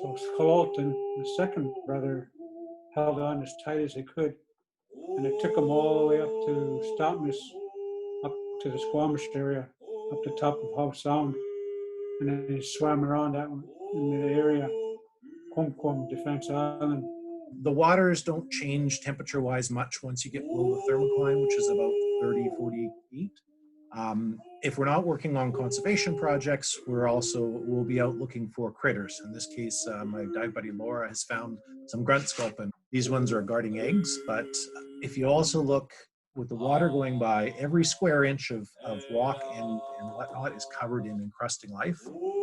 So Chock-Now-it and the second brother held on as tight as they could, and it took them all the way up to Squamish, up to the Squamish area, up the top of Howe Sound, and then they swam around that one in the area, Quam Defense Island. The waters don't change temperature-wise much once you get below the thermocline, which is about 30, 40 feet. If we're not working on conservation projects, we'll be out looking for critters. In this case, my dive buddy Laura has found some grunt sculpin. These ones are guarding eggs, but if you also look with the water going by, every square inch of rock and whatnot is covered in encrusting life.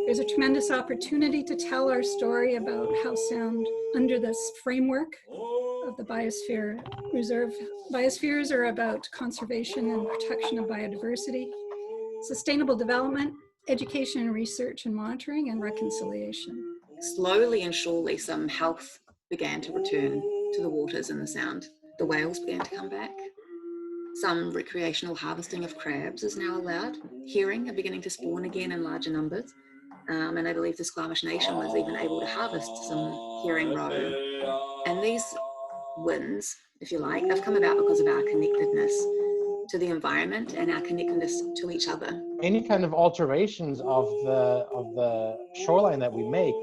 There's a tremendous opportunity to tell our story about Howe Sound under this framework of the Biosphere Reserve. Biospheres are about conservation and protection of biodiversity, sustainable development, education and research and monitoring, and reconciliation. Slowly and surely some health began to return to the waters in the Sound. The whales began to come back. Some recreational harvesting of crabs is now allowed. Herring are beginning to spawn again in larger numbers. And I believe the Squamish Nation was even able to harvest some herring roe. And these wins, if you like, have come about because of our connectedness to the environment and our connectedness to each other. Any kind of alterations of the shoreline that we make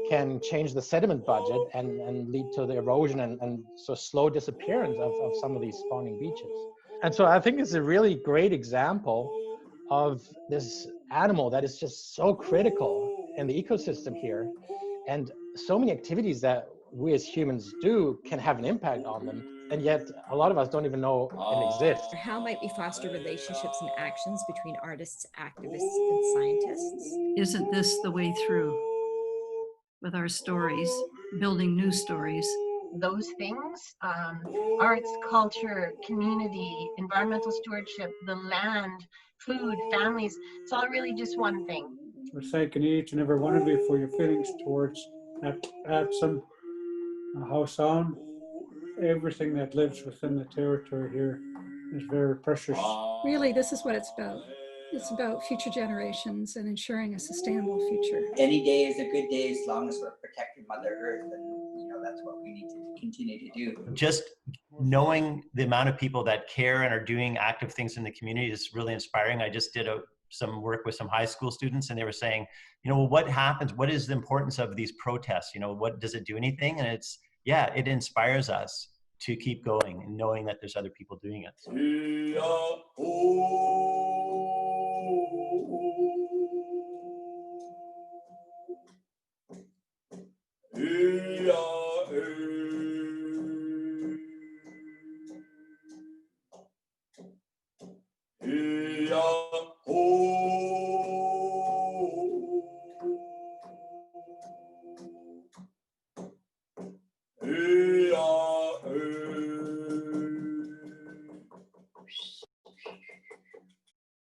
can change the sediment budget and lead to the erosion and so slow disappearance of some of these spawning beaches. And so I think it's a really great example of this animal that is just so critical in the ecosystem here, and so many activities that we as humans do can have an impact on them, and yet a lot of us don't even know it exists. How might we foster relationships and actions between artists, activists, and scientists? Isn't this the way through with our stories, building new stories? Those things, arts, culture, community, environmental stewardship, the land, food, families, it's all really just one thing. We're thanking each and every one of you for your feelings towards Atl'ka7tsem, Howe Sound. Everything that lives within the territory here is very precious. Really, this is what it's about. It's about future generations and ensuring a sustainable future. Any day is a good day as long as we're protecting Mother Earth, and that's what we need to continue to do. Just knowing the amount of people that care and are doing active things in the community is really inspiring. I just did some work with some high school students, and they were saying, what happens? What is the importance of these protests? What does it do anything? And it inspires us to keep going and knowing that there's other people doing it. So.